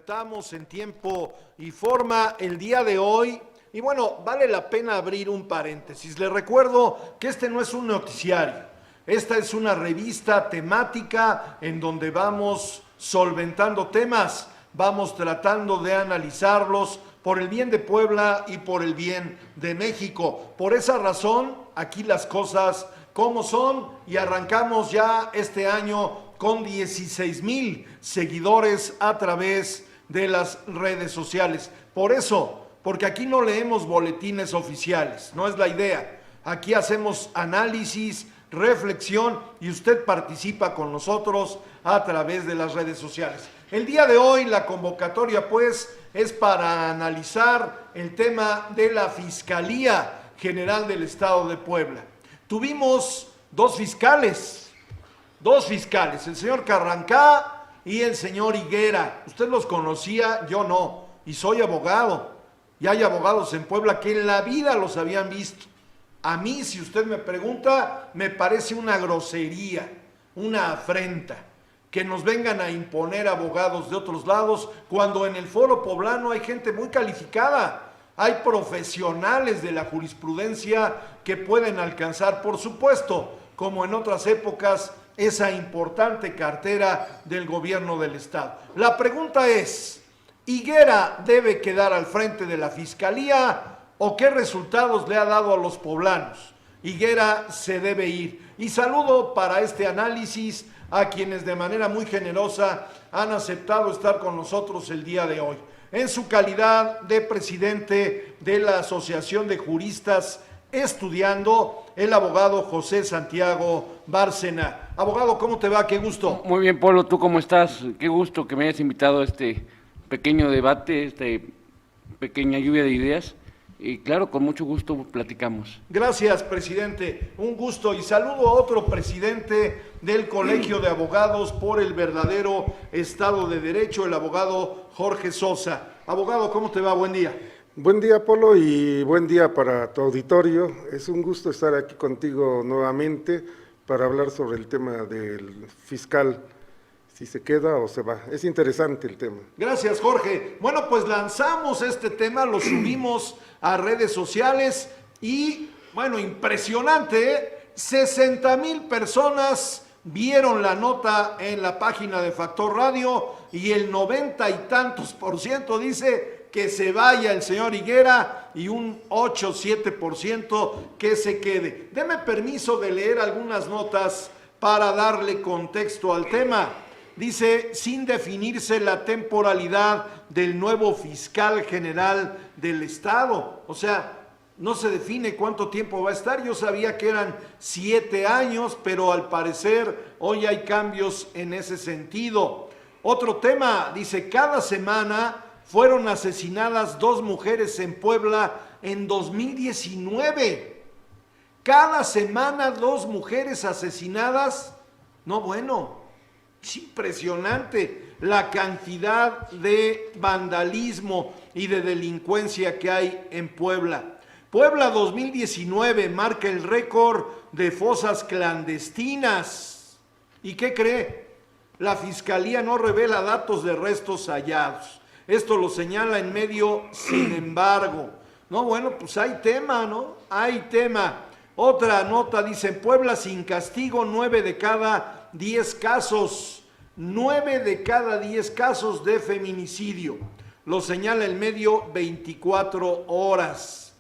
despertamos en tiempo y forma el día de hoy. Y bueno, vale la pena abrir un paréntesis. Les recuerdo que este no es un noticiario. Esta es una revista temática en donde vamos solventando temas, vamos tratando de analizarlos por el bien de Puebla y por el bien de México. Por esa razón, aquí las cosas como son y arrancamos ya este año con 16,000 seguidores a través de las redes sociales. Por eso, porque aquí no leemos boletines oficiales, no es la idea. Aquí hacemos análisis, reflexión y usted participa con nosotros a través de las redes sociales. El día de hoy la convocatoria pues es para analizar el tema de la Fiscalía General del Estado de Puebla. Tuvimos dos fiscales, el señor Carrancá y el señor Higuera. Usted los conocía, yo no, y soy abogado. Y hay abogados en Puebla que en la vida los habían visto. A mí, si usted me pregunta, me parece una grosería, una afrenta, que nos vengan a imponer abogados de otros lados, cuando en el foro poblano hay gente muy calificada. Hay profesionales de la jurisprudencia que pueden alcanzar, por supuesto, como en otras épocas, esa importante cartera del gobierno del Estado. La pregunta es, ¿Higuera debe quedar al frente de la Fiscalía o qué resultados le ha dado a los poblanos? Higuera se debe ir. Y saludo para este análisis a quienes de manera muy generosa han aceptado estar con nosotros el día de hoy. En su calidad de presidente de la Asociación de Juristas Estudiando, el abogado José Santiago Bárcena. Abogado, ¿cómo te va? Qué gusto. Muy bien, Polo, ¿tú cómo estás? Qué gusto que me hayas invitado a este pequeño debate, esta pequeña lluvia de ideas. Y claro, con mucho gusto platicamos. Gracias, presidente. Un gusto y saludo a otro presidente del Colegio de Abogados por el verdadero Estado de Derecho, el abogado Jorge Sosa. Abogado, ¿cómo te va? Buen día. Buen día, Polo, y buen día para tu auditorio. Es un gusto estar aquí contigo nuevamente para hablar sobre el tema del fiscal, si se queda o se va. Es interesante el tema. Gracias, Jorge. Bueno, pues lanzamos este tema, lo subimos a redes sociales y, bueno, impresionante, ¿eh? 60,000 personas vieron la nota en la página de Factor Radio y el 90 y tantos % dice que se vaya el señor Higuera y un 8-7% que se quede. Deme permiso de leer algunas notas para darle contexto al tema. Dice, sin definirse la temporalidad del nuevo fiscal general del Estado. O sea, no se define cuánto tiempo va a estar. Yo sabía que eran 7 años, pero al parecer hoy hay cambios en ese sentido. Otro tema, dice, cada semana fueron asesinadas 2 mujeres en Puebla en 2019. Cada semana 2 mujeres asesinadas. No, bueno, es impresionante la cantidad de vandalismo y de delincuencia que hay en Puebla. Puebla 2019 marca el récord de fosas clandestinas. ¿Y qué cree? La Fiscalía no revela datos de restos hallados. Esto lo señala en medio, sin embargo. No, bueno, pues hay tema, ¿no? Hay tema. Otra nota dice, en Puebla sin castigo, 9 de cada 10 casos. 9 de cada 10 casos de feminicidio. Lo señala el medio 24 horas.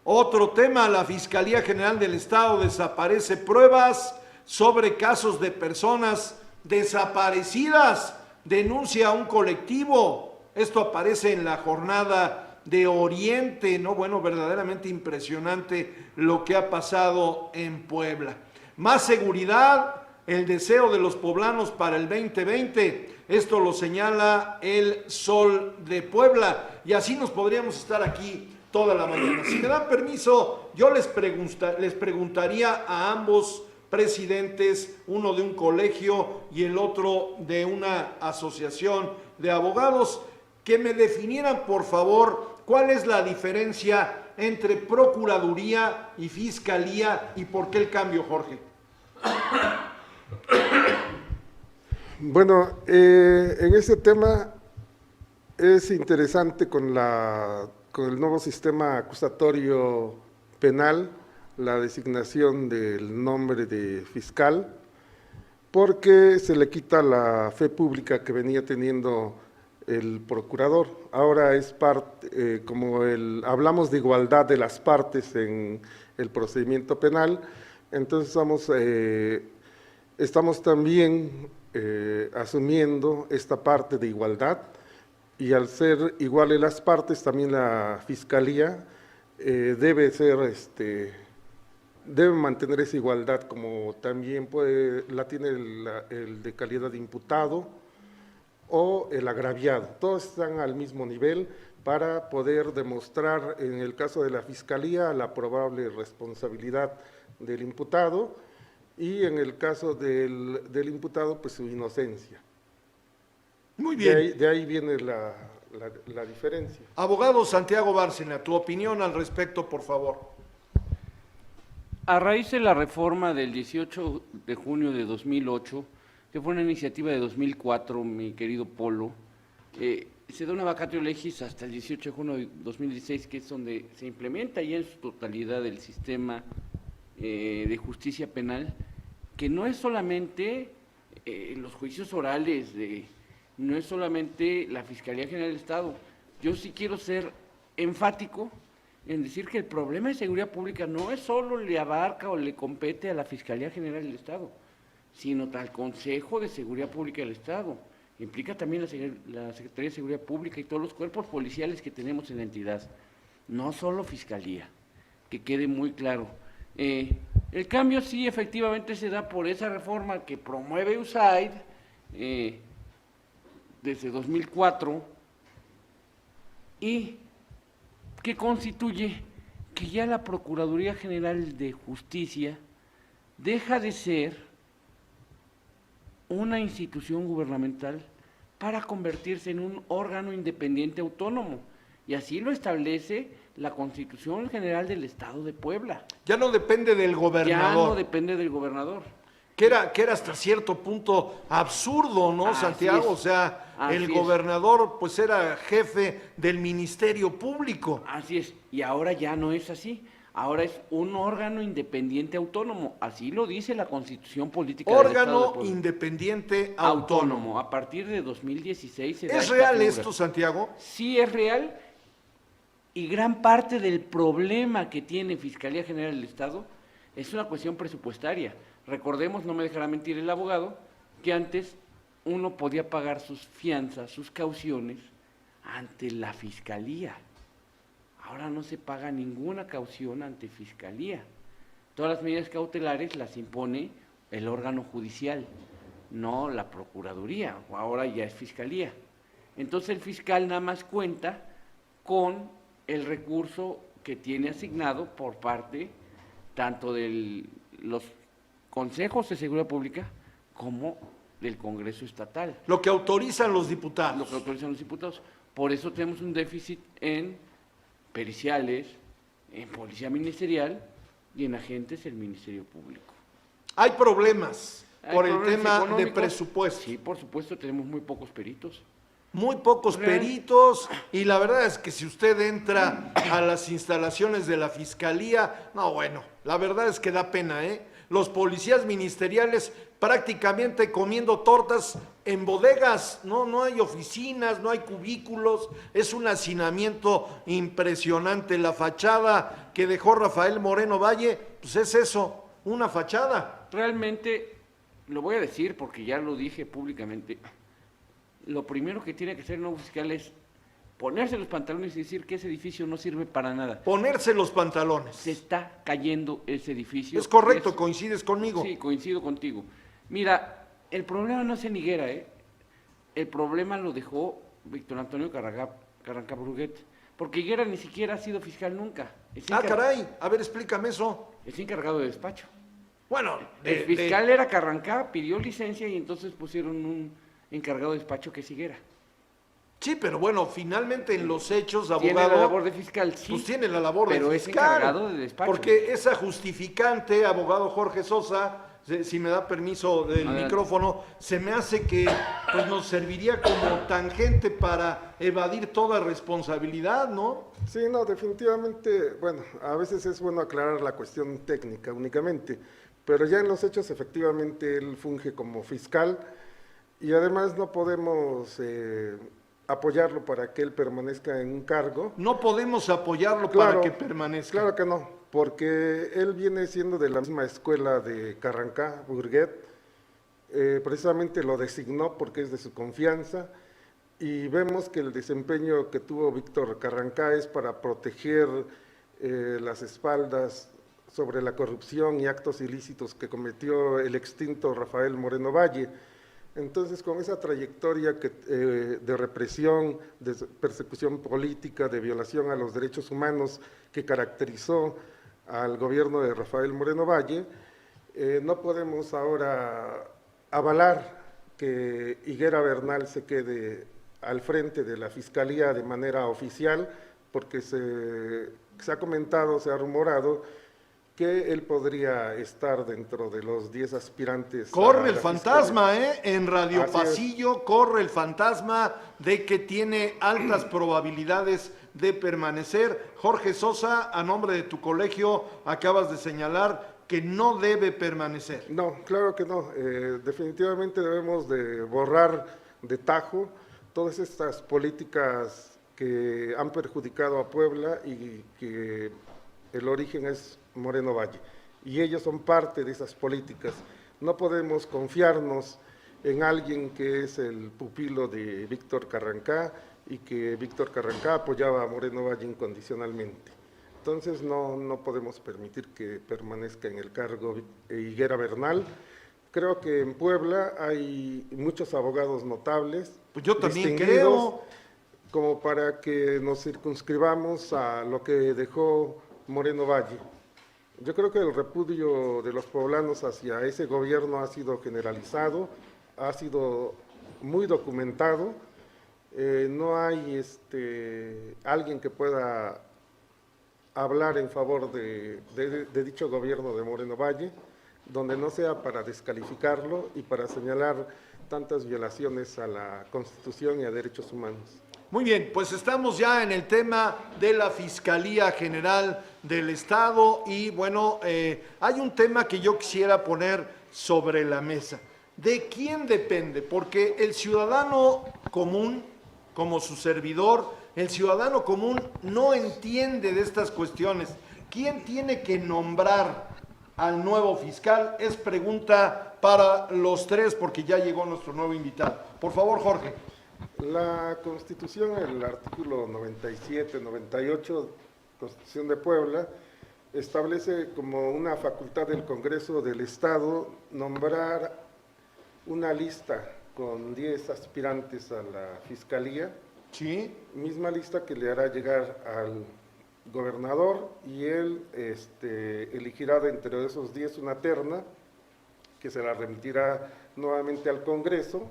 Otro tema, la Fiscalía General del Estado desaparece pruebas sobre casos de personas desaparecidas. Denuncia a un colectivo. Esto aparece en la jornada de Oriente, ¿no? Bueno, verdaderamente impresionante lo que ha pasado en Puebla. Más seguridad, el deseo de los poblanos para el 2020. Esto lo señala el Sol de Puebla. Y así nos podríamos estar aquí toda la mañana. Si me dan permiso, yo les preguntaría a ambos presidentes, uno de un colegio y el otro de una asociación de abogados, que me definieran, por favor, cuál es la diferencia entre Procuraduría y Fiscalía y por qué el cambio, Jorge. Bueno, en ese tema Es interesante con el nuevo sistema acusatorio penal, la designación del nombre de fiscal, porque se le quita la fe pública que venía teniendo el procurador. Ahora es parte, hablamos de igualdad de las partes en el procedimiento penal, entonces estamos también asumiendo esta parte de igualdad, y al ser iguales las partes, también la fiscalía debe mantener esa igualdad, como también la tiene el de calidad de imputado o el agraviado. Todos están al mismo nivel para poder demostrar, en el caso de la fiscalía, la probable responsabilidad del imputado, y en el caso del imputado, pues su inocencia. Muy bien. De ahí viene la diferencia. Abogado Santiago Bárcena, tu opinión al respecto, por favor. A raíz de la reforma del 18 de junio de 2008, que fue una iniciativa de 2004, mi querido Polo, se da una vacatio legis hasta el 18 de junio de 2016, que es donde se implementa ya en su totalidad el sistema de justicia penal, que no es solamente los juicios orales, no es solamente la Fiscalía General del Estado. Yo sí quiero ser enfático en decir que el problema de seguridad pública no es solo le abarca o le compete a la Fiscalía General del Estado, sino al Consejo de Seguridad Pública del Estado. Implica también la Secretaría de Seguridad Pública y todos los cuerpos policiales que tenemos en la entidad, no solo Fiscalía, que quede muy claro. El cambio sí efectivamente se da por esa reforma que promueve USAID desde 2004 y que constituye que ya la Procuraduría General de Justicia deja de ser una institución gubernamental para convertirse en un órgano independiente autónomo, y así lo establece la Constitución General del Estado de Puebla. Ya no depende del gobernador. Ya no depende del gobernador. Que era hasta cierto punto absurdo, ¿no, Así Santiago? es. O sea, Así el es. gobernador pues era jefe del Ministerio Público. Así es, y ahora ya no es así. Ahora es un órgano independiente autónomo, así lo dice la Constitución Política del Estado de Órgano Puebla. independiente autónomo. A partir de 2016 se da ¿Es esta real figura. esto, Santiago? Sí es real, y gran parte del problema que tiene Fiscalía General del Estado es una cuestión presupuestaria. Recordemos, no me dejará mentir el abogado, que antes uno podía pagar sus fianzas, sus cauciones ante la Fiscalía. Ahora no se paga ninguna caución ante Fiscalía. Todas las medidas cautelares las impone el órgano judicial, no la Procuraduría, ahora ya es Fiscalía. Entonces el fiscal nada más cuenta con el recurso que tiene asignado por parte tanto de los consejos de seguridad pública como del Congreso Estatal. Lo que autorizan los diputados. Lo que autorizan los diputados. Por eso tenemos un déficit en periciales, en policía ministerial y en agentes del Ministerio Público. Hay problemas Hay por el problemas tema de económicos. presupuesto. Sí, por supuesto, tenemos muy pocos peritos. Muy pocos Real. peritos, y la verdad es que si usted entra a las instalaciones de la Fiscalía, no, bueno, la verdad es que da pena, ¿eh? Los policías ministeriales prácticamente comiendo tortas en bodegas, no hay oficinas, no hay cubículos, es un hacinamiento impresionante. La fachada que dejó Rafael Moreno Valle, pues es eso, una fachada. Realmente, lo voy a decir porque ya lo dije públicamente, lo primero que tiene que hacer el nuevo fiscal es ponerse los pantalones y decir que ese edificio no sirve para nada. Ponerse los pantalones. Se está cayendo ese edificio. Es correcto, coincides conmigo. Sí, coincido contigo. Mira, el problema no es en Higuera, ¿eh? El problema lo dejó Víctor Antonio Carranca Bruguet, porque Higuera ni siquiera ha sido fiscal nunca. Caray, a ver, explícame eso. Es encargado de despacho. Bueno, El fiscal era Carranca, pidió licencia y entonces pusieron un encargado de despacho que es Higuera. Sí, pero bueno, finalmente en los hechos, abogado, Tiene la labor de fiscal, sí. pues tiene la labor pero de es fiscal. encargado de despacho. Porque esa justificante, abogado Jorge Sosa, si me da permiso del Adelante. micrófono, se me hace que pues, nos serviría como tangente para evadir toda responsabilidad, ¿no? Sí, no, definitivamente, bueno, a veces es bueno aclarar la cuestión técnica únicamente, pero ya en los hechos efectivamente él funge como fiscal y además no podemos apoyarlo para que él permanezca en un cargo. No podemos apoyarlo Claro, para que permanezca. Claro que no, porque él viene siendo de la misma escuela de Carrancá, Burguet, precisamente lo designó porque es de su confianza, y vemos que el desempeño que tuvo Víctor Carrancá es para proteger las espaldas sobre la corrupción y actos ilícitos que cometió el extinto Rafael Moreno Valle. Entonces, con esa trayectoria de represión, de persecución política, de violación a los derechos humanos que caracterizó al gobierno de Rafael Moreno Valle, no podemos ahora avalar que Higuera Bernal se quede al frente de la Fiscalía de manera oficial, porque se ha comentado, se ha rumorado, que él podría estar dentro de los 10 aspirantes. Corre el fantasma, en Radio Así es. Pasillo corre el fantasma de que tiene altas probabilidades de permanecer. Jorge Sosa, a nombre de tu colegio, acabas de señalar que no debe permanecer. No, claro que no. Definitivamente debemos de borrar de tajo todas estas políticas que han perjudicado a Puebla y que el origen es Moreno Valle. Y ellos son parte de esas políticas. No podemos confiarnos en alguien que es el pupilo de Víctor Carrancá y que Víctor Carrancá apoyaba a Moreno Valle incondicionalmente. Entonces no podemos permitir que permanezca en el cargo Higuera Bernal. Creo que en Puebla hay muchos abogados notables. Pues yo también distinguidos, creo. como para que nos circunscribamos a lo que dejó Moreno Valle. Yo creo que el repudio de los poblanos hacia ese gobierno ha sido generalizado, ha sido muy documentado. No hay alguien que pueda hablar en favor de dicho gobierno de Moreno Valle, donde no sea para descalificarlo y para señalar tantas violaciones a la Constitución y a derechos humanos. Muy bien, pues estamos ya en el tema de la Fiscalía General del Estado y bueno, hay un tema que yo quisiera poner sobre la mesa. ¿De quién depende? Porque el ciudadano común, como su servidor, el ciudadano común no entiende de estas cuestiones. ¿Quién tiene que nombrar al nuevo fiscal? Es pregunta para los tres porque ya llegó nuestro nuevo invitado. Por favor, Jorge. La Constitución, el artículo 97, 98, Constitución de Puebla, establece como una facultad del Congreso del Estado nombrar una lista con 10 aspirantes a la Fiscalía, Sí. misma lista que le hará llegar al gobernador y él elegirá de entre esos 10 una terna que se la remitirá nuevamente al Congreso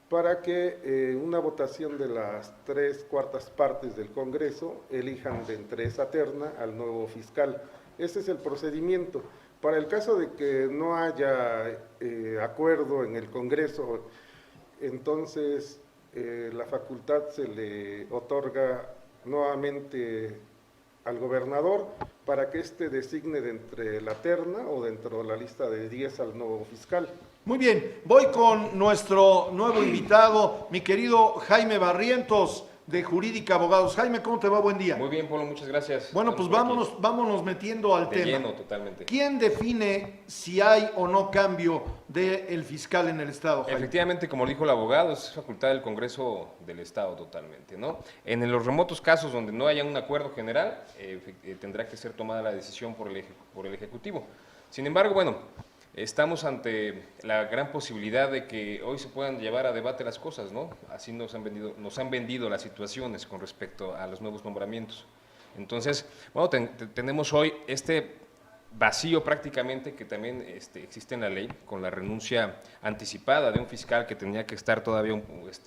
para que una votación de las 3/4 partes del Congreso elijan de entre esa terna al nuevo fiscal. Ese es el procedimiento. Para el caso de que no haya acuerdo en el Congreso, entonces la facultad se le otorga nuevamente al gobernador para que éste designe de entre la terna o dentro de la lista de 10 al nuevo fiscal. Muy bien, voy con nuestro nuevo invitado, mi querido Jaime Barrientos, de Jurídica Abogados. Jaime, ¿cómo te va? Buen día. Muy bien, Polo, muchas gracias. Bueno, pues Estamos por vámonos metiendo al aquí. De tema. lleno, totalmente. ¿Quién define si hay o no cambio del fiscal en el Estado, Jaime? Efectivamente, como dijo el abogado, es facultad del Congreso del Estado totalmente, ¿no? En los remotos casos donde no haya un acuerdo general, tendrá que ser tomada la decisión por el Ejecutivo. Sin embargo, bueno, estamos ante la gran posibilidad de que hoy se puedan llevar a debate las cosas, ¿no? Así nos han vendido las situaciones con respecto a los nuevos nombramientos. Entonces, bueno, tenemos hoy este vacío prácticamente que también existe en la ley, con la renuncia anticipada de un fiscal que tenía que estar todavía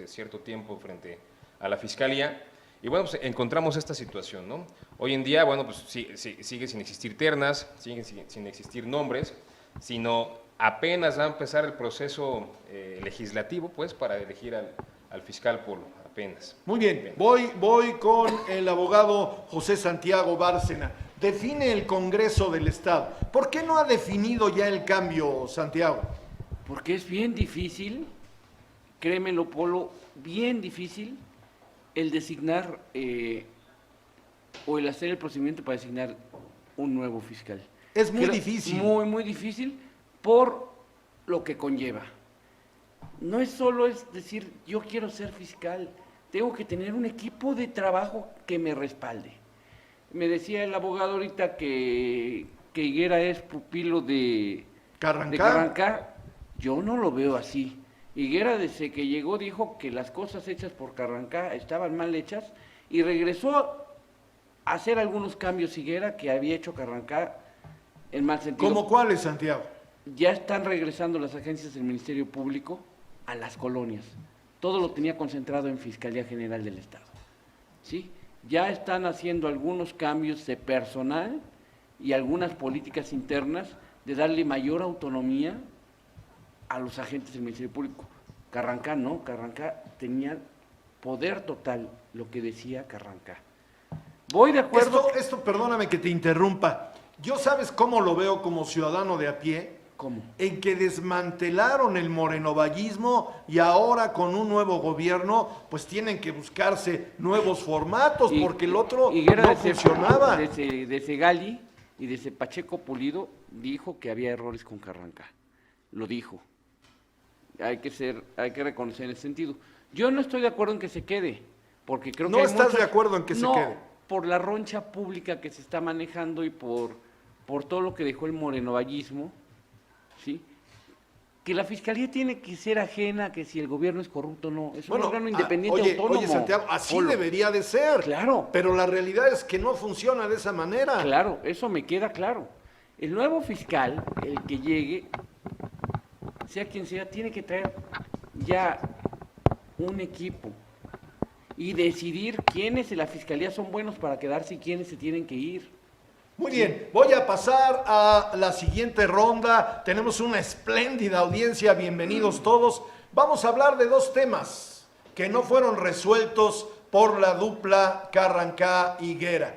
cierto tiempo frente a la Fiscalía. Y bueno, pues encontramos esta situación, ¿no? Hoy en día, bueno, pues sigue sin existir ternas, siguen sin existir nombres. sino apenas va a empezar el proceso legislativo, pues, para elegir al fiscal Polo, apenas. Muy bien, voy con el abogado José Santiago Bárcena. Define el Congreso del Estado. ¿Por qué no ha definido ya el cambio, Santiago? Porque es bien difícil, créemelo, Polo, bien difícil el designar o el hacer el procedimiento para designar un nuevo fiscal. Es muy difícil. Muy, muy difícil por lo que conlleva. No es solo es decir, yo quiero ser fiscal, tengo que tener un equipo de trabajo que me respalde. Me decía el abogado ahorita que Higuera es pupilo de Carrancá. Yo no lo veo así. Higuera desde que llegó dijo que las cosas hechas por Carrancá estaban mal hechas y regresó a hacer algunos cambios Higuera que había hecho Carrancá en mal sentido. ¿Cómo cuáles, Santiago? Ya están regresando las agencias del Ministerio Público a las colonias. Todo lo tenía concentrado en Fiscalía General del Estado. ¿Sí? Ya están haciendo algunos cambios de personal y algunas políticas internas de darle mayor autonomía a los agentes del Ministerio Público. Carrancá no, Carrancá tenía poder total, lo que decía Carrancá. Voy de acuerdo. Esto, perdóname que te interrumpa. Yo sabes cómo lo veo como ciudadano de a pie. ¿Cómo? En que desmantelaron el morenovallismo y ahora con un nuevo gobierno pues tienen que buscarse nuevos formatos porque el otro no funcionaba. Desde Gali y desde Pacheco Pulido dijo que había errores con Carrancá. Lo dijo. Hay que reconocer en ese sentido. Yo no estoy de acuerdo en que se quede, porque creo que ¿No estás de acuerdo en que se quede? Por la roncha pública que se está manejando y por todo lo que dejó el morenovallismo, ¿sí? Que la Fiscalía tiene que ser ajena a que si el gobierno es corrupto o no. Es un órgano independiente autónomo. Oye, Santiago, así Polo. Debería de ser. Claro. Pero la realidad es que no funciona de esa manera. Claro, eso me queda claro. El nuevo fiscal, el que llegue, sea quien sea, tiene que traer ya un equipo y decidir quiénes de la Fiscalía son buenos para quedarse y quiénes se tienen que ir. Muy bien, voy a pasar a la siguiente ronda. Tenemos una espléndida audiencia, bienvenidos todos. Vamos a hablar de dos temas que no fueron resueltos por la dupla Carrancá-Higuera.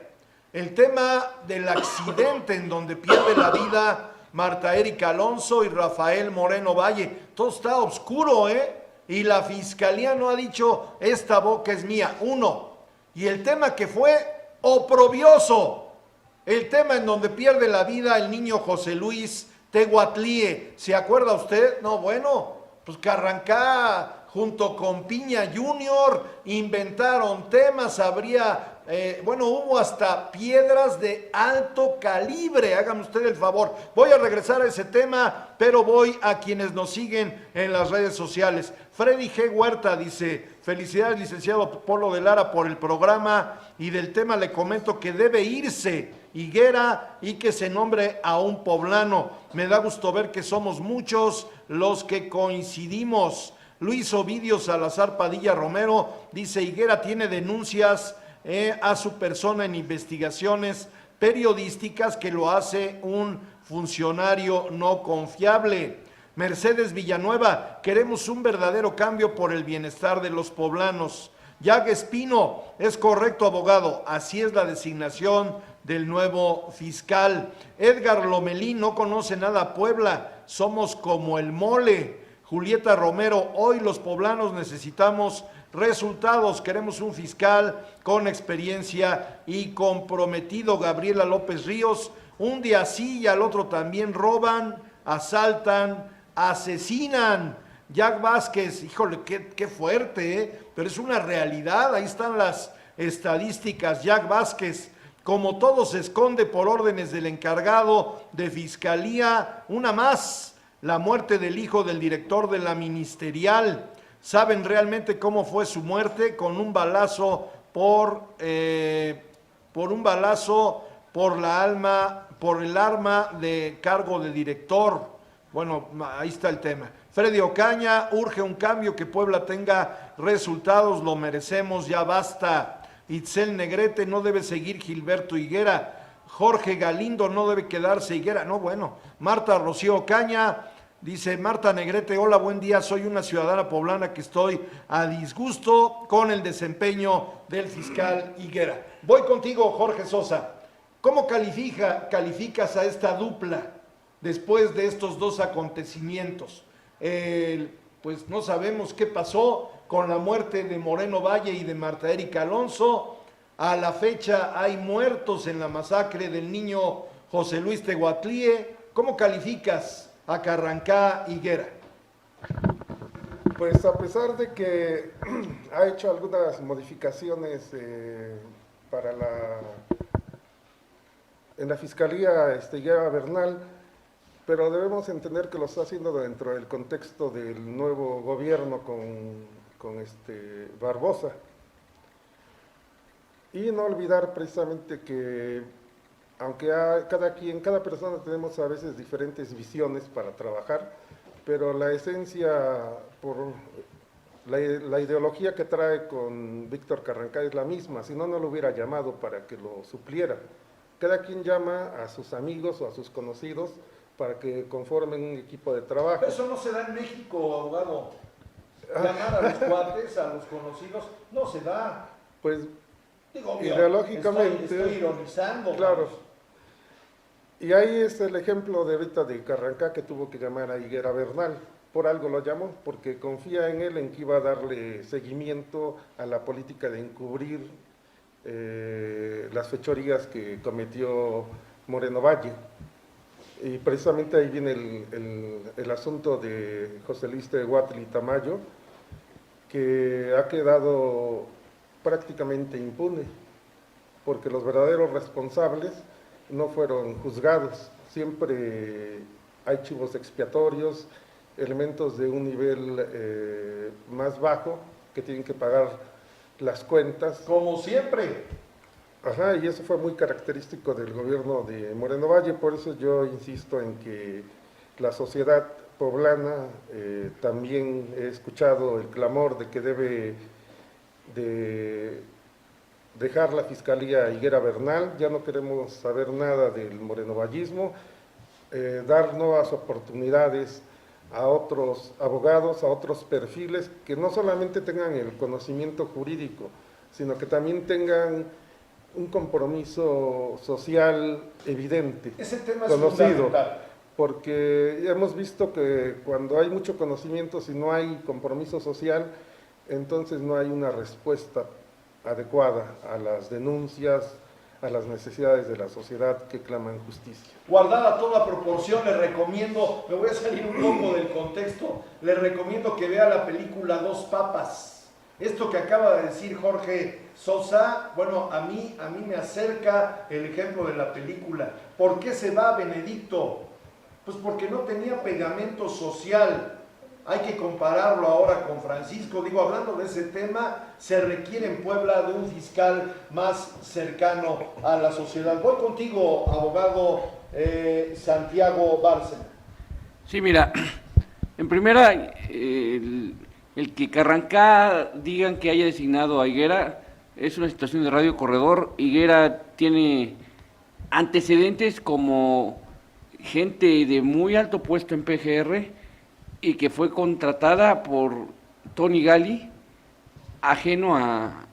El tema del accidente en donde pierde la vida Marta Erika Alonso y Rafael Moreno Valle. Todo está oscuro, Y la Fiscalía no ha dicho, esta boca es mía. Uno. Y el tema que fue oprobioso. El tema en donde pierde la vida el niño José Luis Tehuatlie. ¿Se acuerda usted? No, bueno, pues Carrancá junto con Piña Jr. inventaron temas, hubo hasta piedras de alto calibre, hágame usted el favor. Voy a regresar a ese tema, pero voy a quienes nos siguen en las redes sociales. Freddy G. Huerta dice, felicidades licenciado Polo de Lara por el programa y del tema le comento que debe irse Higuera y que se nombre a un poblano. Me da gusto ver que somos muchos los que coincidimos. Luis Ovidio Salazar Padilla Romero dice, Higuera tiene denuncias a su persona en investigaciones periodísticas que lo hace un funcionario no confiable. Mercedes Villanueva, queremos un verdadero cambio por el bienestar de los poblanos. Yag Espino, es correcto, abogado, así es la designación del nuevo fiscal. Edgar Lomelí, no conoce nada a Puebla, somos como el mole. Julieta Romero, hoy los poblanos necesitamos resultados, queremos un fiscal con experiencia y comprometido. Gabriela López Ríos, un día sí y al otro también roban, asaltan, asesinan. Jack Vázquez, híjole, qué fuerte, pero es una realidad, ahí están las estadísticas. Jack Vázquez, como todo se esconde por órdenes del encargado de fiscalía, una más. La muerte del hijo del director de la ministerial. ¿Saben realmente cómo fue su muerte? Con un balazo por el arma de cargo de director. Bueno, ahí está el tema. Freddy Ocaña, urge un cambio, que Puebla tenga resultados, lo merecemos, ya basta. Itzel Negrete, no debe seguir Gilberto Higuera. Jorge Galindo no debe quedarse Higuera. No, bueno. Marta Rocío Caña. Dice Marta Negrete, hola, buen día, soy una ciudadana poblana que estoy a disgusto con el desempeño del fiscal Higuera. Voy contigo, Jorge Sosa. ¿Cómo calificas a esta dupla después de estos dos acontecimientos? Pues no sabemos qué pasó con la muerte de Moreno Valle y de Marta Erika Alonso. A la fecha hay muertos en la masacre del niño José Luis Tehuatlie. ¿Cómo calificas a Carrancá Higuera? Pues a pesar de que ha hecho algunas modificaciones en la Fiscalía Higuera Bernal, pero debemos entender que lo está haciendo dentro del contexto del nuevo gobierno con Barbosa. Y no olvidar precisamente que aunque cada persona tenemos a veces diferentes visiones para trabajar, pero la esencia, por la ideología que trae con Víctor Carrancá es la misma, si no, no lo hubiera llamado para que lo supliera. Cada quien llama a sus amigos o a sus conocidos para que conformen un equipo de trabajo. Pero eso no se da en México, abogado. Llamar a los cuates, a los conocidos, no se da. Pues, digo, ideológicamente, estoy ironizando. claro. Vamos. Y ahí es el ejemplo de ahorita de Carrancá, que tuvo que llamar a Higuera Bernal. Por algo lo llamó, porque confía en él, en que iba a darle seguimiento a la política de encubrir las fechorías que cometió Moreno Valle. Y precisamente ahí viene el asunto de José Luis Tehuatlie Tamayo, que ha quedado prácticamente impune, porque los verdaderos responsables no fueron juzgados. Siempre hay chivos expiatorios, elementos de un nivel más bajo que tienen que pagar las cuentas. Como siempre. Ajá, y eso fue muy característico del gobierno de Moreno Valle, por eso yo insisto en que la sociedad poblana, también he escuchado el clamor de que debe de dejar la Fiscalía Higuera Bernal, ya no queremos saber nada del morenovallismo, dar nuevas oportunidades a otros abogados, a otros perfiles que no solamente tengan el conocimiento jurídico, sino que también tengan un compromiso social evidente, Ese tema es conocido, fundamental. porque hemos visto que cuando hay mucho conocimiento, si no hay compromiso social, entonces no hay una respuesta adecuada a las denuncias, a las necesidades de la sociedad que claman justicia. Guardada toda proporción, le recomiendo, me voy a salir un poco del contexto, le recomiendo que vea la película Dos Papas. Esto que acaba de decir Jorge Sosa, bueno, a mí me acerca el ejemplo de la película. ¿Por qué se va Benedicto? Pues porque no tenía pegamento social. Hay que compararlo ahora con Francisco. Digo, hablando de ese tema, se requiere en Puebla de un fiscal más cercano a la sociedad. Voy contigo, abogado Santiago Bárcena. Sí, mira, en primera, el que Carrancá digan que haya designado a Higuera es una situación de Radio Corredor. Higuera tiene antecedentes como gente de muy alto puesto en PGR y que fue contratada por Tony Gali, ajeno a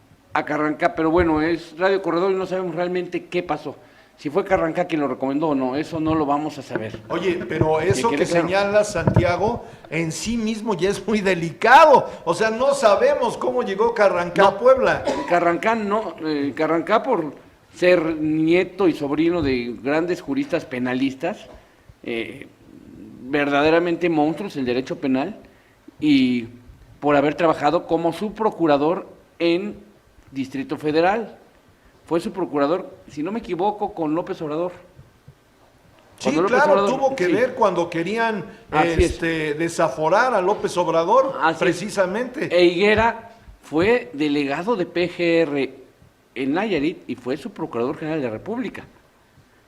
Carrancá, pero bueno, es Radio Corredor y no sabemos realmente qué pasó. Si fue Carrancá quien lo recomendó o no, eso no lo vamos a saber. Oye, pero eso que claro. señala Santiago en sí mismo ya es muy delicado. O sea, no sabemos cómo llegó Carrancá a Puebla. Carrancá no, Carrancá por ser nieto y sobrino de grandes juristas penalistas, verdaderamente monstruos del derecho penal, y por haber trabajado como subprocurador en Distrito Federal. Fue su procurador, si no me equivoco, con López Obrador. Sí, Cuando López claro, Obrador- tuvo que sí. ver cuando querían Así es. desaforar a López Obrador, Así es. precisamente. E Higuera fue delegado de PGR en Nayarit y fue su procurador general de la República.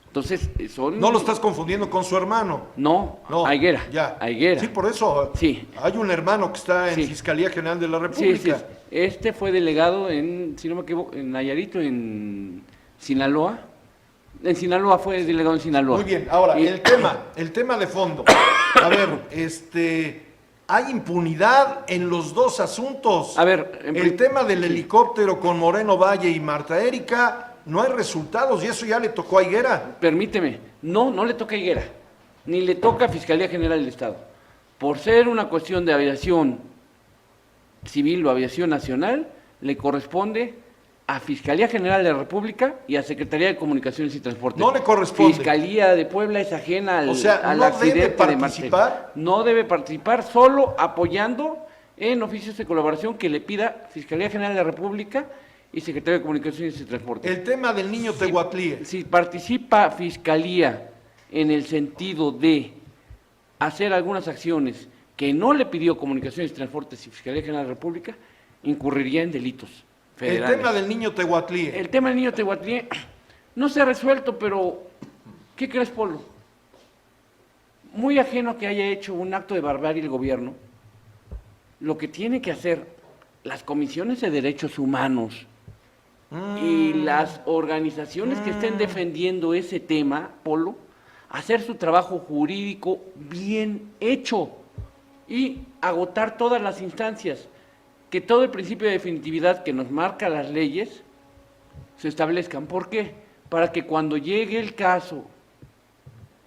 Entonces, son... No lo estás confundiendo con su hermano. No, No, a Higuera. ya. A Higuera. Sí, por eso. Sí. Hay un hermano que está en Sí. Fiscalía General de la Sí, República. sí. Este fue delegado en, si no me equivoco, en Nayarit o en Sinaloa, En Sinaloa, fue delegado en Sinaloa. Muy bien, ahora, Y- el tema de fondo. A ver, hay impunidad en los dos asuntos. A ver, el tema del helicóptero con Moreno Valle y Marta Erika, no hay resultados y eso ya le tocó a Higuera. Permíteme, no le toca a Higuera, ni le toca a Fiscalía General del Estado. Por ser una cuestión de aviación civil o aviación nacional, le corresponde a Fiscalía General de la República y a Secretaría de Comunicaciones y Transportes. No le corresponde. Fiscalía de Puebla es ajena al, O sea, al ¿no accidente debe de participar? Martel. No debe participar, solo apoyando en oficios de colaboración que le pida Fiscalía General de la República y Secretaría de Comunicaciones y Transportes. El tema del niño Tehuatlíe. Si participa Fiscalía en el sentido de hacer algunas acciones que no le pidió Comunicaciones y Transportes y Fiscalía General de la República, incurriría en delitos El federales. tema del niño Tehuatlíe. El tema del niño Tehuatlíe no se ha resuelto, pero ¿qué crees, Polo? Muy ajeno que haya hecho un acto de barbarie el gobierno, lo que tiene que hacer las comisiones de derechos humanos y las organizaciones que estén defendiendo ese tema, Polo, hacer su trabajo jurídico bien hecho y agotar todas las instancias, que todo el principio de definitividad que nos marca las leyes se establezcan. ¿Por qué? Para que cuando llegue el caso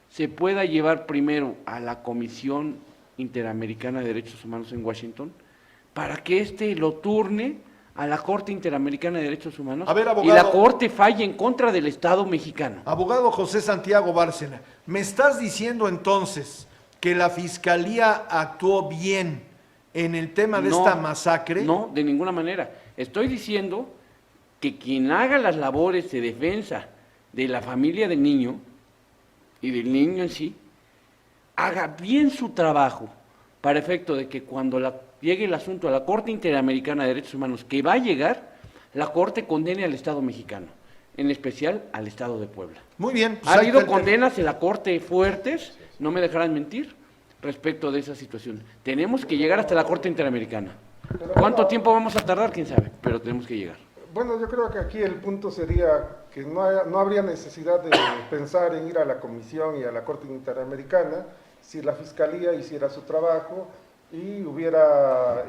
se pueda llevar primero a la Comisión Interamericana de Derechos Humanos en Washington, para que éste lo turne a la Corte Interamericana de Derechos Humanos A ver, y abogado. la Corte falle en contra del Estado mexicano. Abogado José Santiago Bárcena, ¿me estás diciendo entonces que la Fiscalía actuó bien en el tema de No, esta masacre? No, de ninguna manera. Estoy diciendo que quien haga las labores de defensa de la familia del niño y del niño en sí, haga bien su trabajo para efecto de que cuando llegue el asunto a la Corte Interamericana de Derechos Humanos, que va a llegar, la Corte condene al Estado mexicano, en especial al Estado de Puebla. Muy bien. pues Ha ahí habido está el tema. condenas en la Corte fuertes, no me dejarán mentir, respecto de esa situación. Tenemos que llegar hasta la Corte Interamericana. ¿Cuánto tiempo vamos a tardar? Quién sabe, pero tenemos que llegar. Bueno, yo creo que aquí el punto sería que no habría necesidad de pensar en ir a la Comisión y a la Corte Interamericana si la Fiscalía hiciera su trabajo y hubiera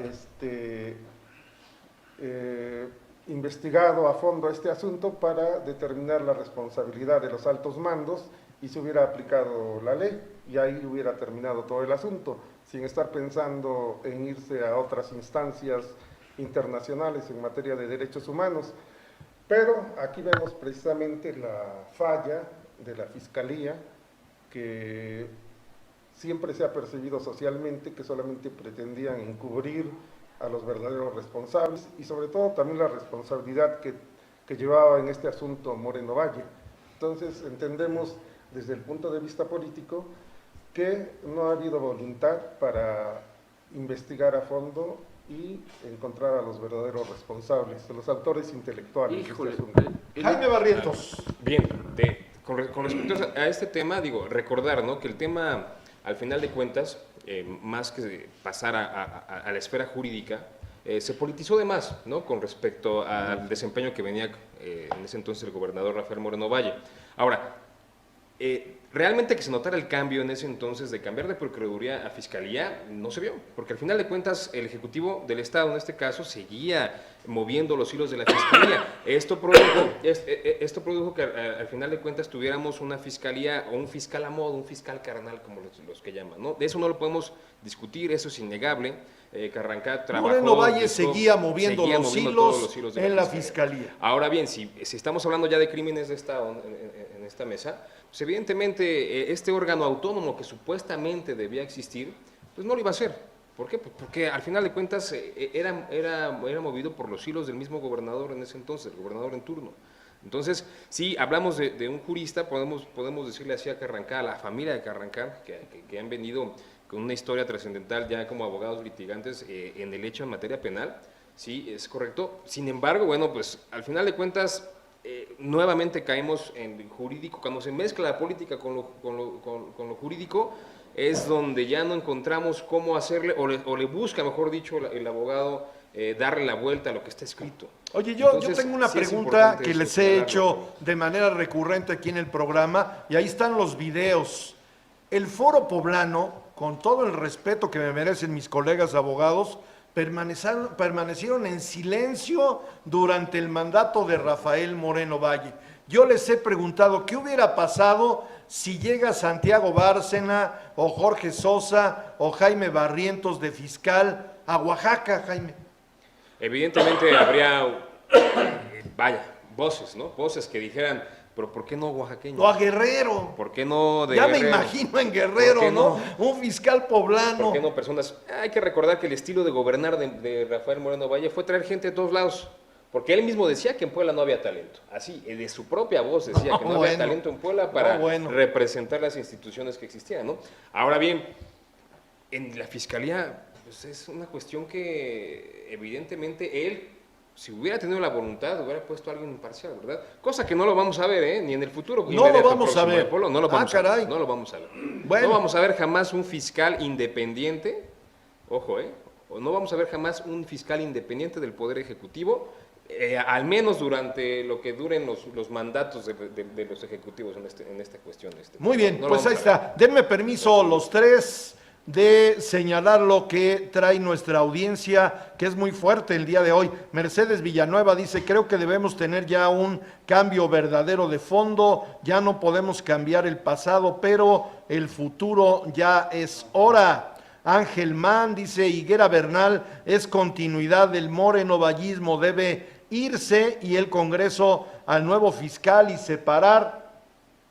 investigado a fondo este asunto para determinar la responsabilidad de los altos mandos y se hubiera aplicado la ley y ahí hubiera terminado todo el asunto, sin estar pensando en irse a otras instancias internacionales en materia de derechos humanos. Pero aquí vemos precisamente la falla de la Fiscalía, que siempre se ha percibido socialmente que solamente pretendían encubrir a los verdaderos responsables y sobre todo también la responsabilidad que llevaba en este asunto Moreno Valle. Entonces entendemos desde el punto de vista político que no ha habido voluntad para investigar a fondo y encontrar a los verdaderos responsables, a los autores intelectuales. Híjole, de este asunto. Jaime Barrientos. Bien, con respecto a este tema, digo, recordar, ¿no?, que el tema, al final de cuentas, más que pasar a la esfera jurídica, se politizó de más, ¿no?, con respecto al desempeño que venía en ese entonces el gobernador Rafael Moreno Valle. Ahora, realmente que se notara el cambio en ese entonces de cambiar de Procuraduría a Fiscalía no se vio, porque al final de cuentas el Ejecutivo del Estado en este caso seguía moviendo los hilos de la Fiscalía. Esto produjo que al final de cuentas tuviéramos una Fiscalía o un fiscal a modo, un fiscal carnal como los que llaman, ¿no? De eso no lo podemos discutir, eso es innegable. Carrancá trabajó... Moreno Valle buscó, seguía moviendo los todos los hilos de en la Fiscalía. Ahora bien, si estamos hablando ya de crímenes de Estado en esta mesa, pues evidentemente este órgano autónomo que supuestamente debía existir, pues no lo iba a hacer. ¿Por qué? Pues porque al final de cuentas era movido por los hilos del mismo gobernador en ese entonces, el gobernador en turno. Entonces, si hablamos de un jurista, podemos decirle así a Carrancá, a la familia de Carrancá, que han venido con una historia trascendental ya como abogados litigantes en el hecho en materia penal, sí, es correcto. Sin embargo, bueno, pues al final de cuentas, nuevamente caemos en jurídico, cuando se mezcla la política con lo jurídico, es donde ya no encontramos cómo hacerle, o le busca, mejor dicho, el abogado, darle la vuelta a lo que está escrito. Oye, yo Entonces, tengo una sí es pregunta importante que eso, les he señalarlo. hecho de manera recurrente aquí en el programa, y ahí están los videos. El Foro Poblano, con todo el respeto que me merecen mis colegas abogados, permanecieron en silencio durante el mandato de Rafael Moreno Valle. Yo les he preguntado qué hubiera pasado si llega Santiago Bárcena o Jorge Sosa o Jaime Barrientos de fiscal a Oaxaca, Jaime. Evidentemente habría, voces, ¿no? Voces que dijeran, pero ¿por qué no oaxaqueño? No, a Guerrero. ¿Por qué no de Ya me Guerrero? imagino en Guerrero, ¿Por qué ¿no? Un fiscal poblano. ¿Por qué no personas? Hay que recordar que el estilo de gobernar de Rafael Moreno Valle fue traer gente de todos lados. Porque él mismo decía que en Puebla no había talento. Así, de su propia voz decía que no había talento en Puebla para representar las instituciones que existían, ¿no? Ahora bien, en la fiscalía, pues es una cuestión que evidentemente él, si hubiera tenido la voluntad, hubiera puesto a alguien imparcial, ¿verdad? Cosa que no lo vamos a ver, ¿eh? Ni en el futuro. No lo vamos a ver. Pueblo, no lo vamos a ver. Caray. No lo vamos a ver. Bueno. No vamos a ver jamás un fiscal independiente, ojo, o no vamos a ver jamás un fiscal independiente del Poder Ejecutivo, al menos durante lo que duren los mandatos de los ejecutivos en esta cuestión. Muy bien, No lo pues vamos ahí a ver. está. Denme permiso los tres de señalar lo que trae nuestra audiencia, que es muy fuerte el día de hoy. Mercedes Villanueva dice, creo que debemos tener ya un cambio verdadero de fondo, ya no podemos cambiar el pasado, pero el futuro ya es hora. Ángel Mann dice, Higuera Bernal es continuidad del morenovallismo, debe irse y el Congreso al nuevo fiscal y separar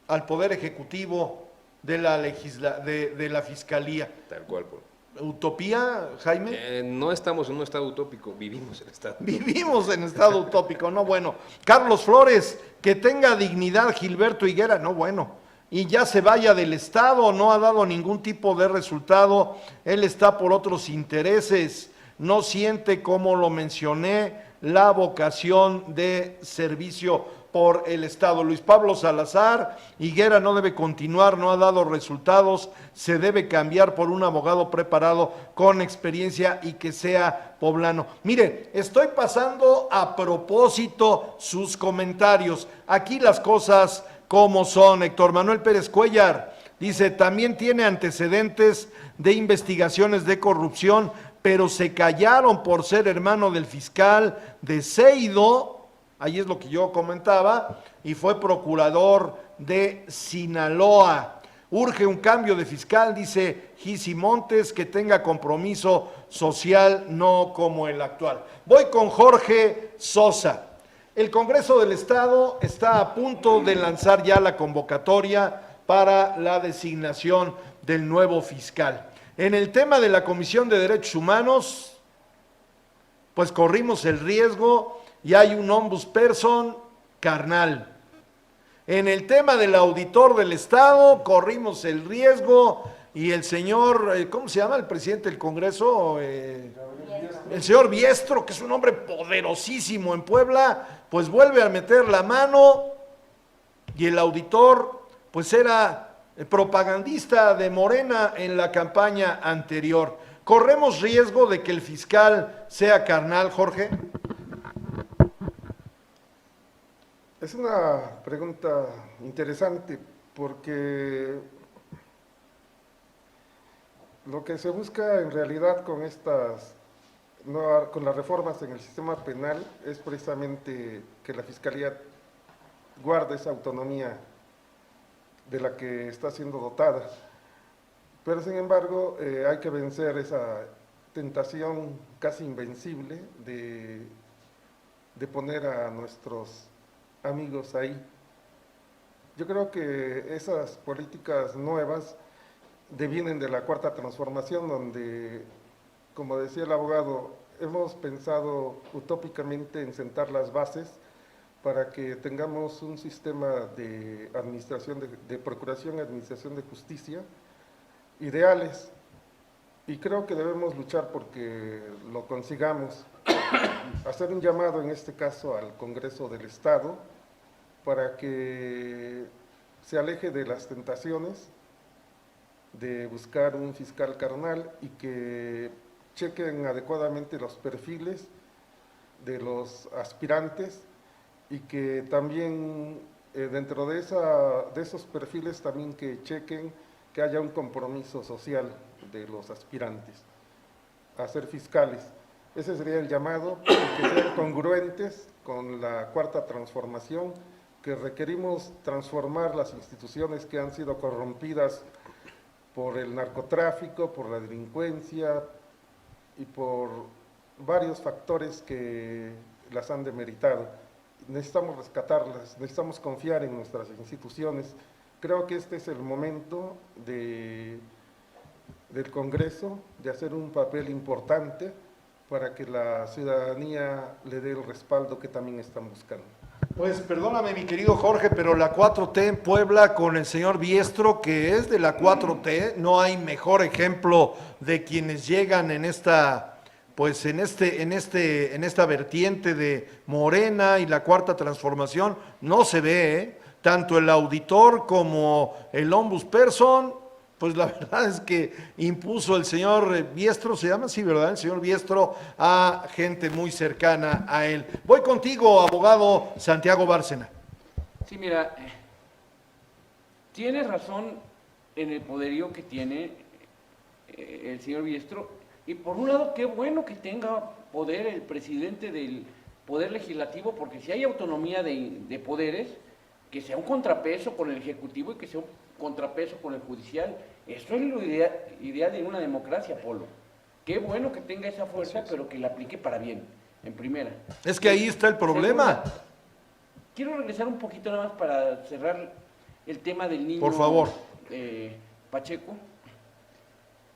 al Poder Ejecutivo de la Fiscalía. Tal cual, Paul. ¿Utopía, Jaime? No estamos en un estado utópico, vivimos el estado. Vivimos en estado utópico, no bueno. Carlos Flores, que tenga dignidad Gilberto Higuera, no bueno. Y ya se vaya del Estado, no ha dado ningún tipo de resultado, él está por otros intereses, no siente, como lo mencioné, la vocación de servicio por el Estado. Luis Pablo Salazar, Higuera no debe continuar, no ha dado resultados, se debe cambiar por un abogado preparado con experiencia y que sea poblano. Mire, estoy pasando a propósito sus comentarios. Aquí las cosas como son. Héctor Manuel Pérez Cuellar dice, también tiene antecedentes de investigaciones de corrupción, pero se callaron por ser hermano del fiscal de Seido, ahí es lo que yo comentaba, y fue procurador de Sinaloa. Urge un cambio de fiscal, dice Gisi Montes, que tenga compromiso social, no como el actual. Voy con Jorge Sosa. El Congreso del Estado está a punto de lanzar ya la convocatoria para la designación del nuevo fiscal. En el tema de la Comisión de Derechos Humanos, pues corrimos el riesgo y hay un ombudsperson carnal. En el tema del auditor del Estado, corrimos el riesgo y el señor, ¿cómo se llama el presidente del Congreso? El señor Biestro, que es un hombre poderosísimo en Puebla, pues vuelve a meter la mano y el auditor, pues era propagandista de Morena en la campaña anterior. ¿Corremos riesgo de que el fiscal sea carnal, Jorge? Es una pregunta interesante porque lo que se busca en realidad con con las reformas en el sistema penal es precisamente que la Fiscalía guarde esa autonomía de la que está siendo dotada. Pero sin embargo hay que vencer esa tentación casi invencible de poner a nuestros amigos ahí. Yo creo que esas políticas nuevas devienen de la Cuarta Transformación, donde, como decía el abogado, hemos pensado utópicamente en sentar las bases para que tengamos un sistema de administración, de procuración y administración de justicia ideales. Y creo que debemos luchar porque lo consigamos. Hacer un llamado en este caso al Congreso del Estado para que se aleje de las tentaciones de buscar un fiscal carnal y que chequen adecuadamente los perfiles de los aspirantes y que también dentro de esos perfiles también que chequen que haya un compromiso social de los aspirantes a ser fiscales. Ese sería el llamado, y que sean congruentes con la cuarta transformación, que requerimos transformar las instituciones que han sido corrompidas por el narcotráfico, por la delincuencia y por varios factores que las han demeritado. Necesitamos rescatarlas, necesitamos confiar en nuestras instituciones. Creo que este es el momento del Congreso de hacer un papel importante para que la ciudadanía le dé el respaldo que también están buscando. Pues perdóname mi querido Jorge, pero la 4T en Puebla con el señor Biestro, que es de la 4T, no hay mejor ejemplo de quienes llegan en esta, pues en esta vertiente de Morena y la cuarta transformación, no se ve, ¿eh? Tanto el auditor como el ombudsperson, pues la verdad es que impuso el señor Biestro, se llama así, ¿verdad? El señor Biestro a gente muy cercana a él. Voy contigo, abogado Santiago Bárcena. Sí, mira, tienes razón en el poderío que tiene el señor Biestro, y por un lado, qué bueno que tenga poder el presidente del Poder Legislativo, porque si hay autonomía de poderes, que sea un contrapeso con el Ejecutivo y que sea un contrapeso con el Judicial. Eso es lo ideal de una democracia, Polo. Qué bueno que tenga esa fuerza, pero que la aplique para bien, en primera. Es que ahí está el problema. Segunda, quiero regresar un poquito nada más para cerrar el tema del niño. Por favor. Pacheco.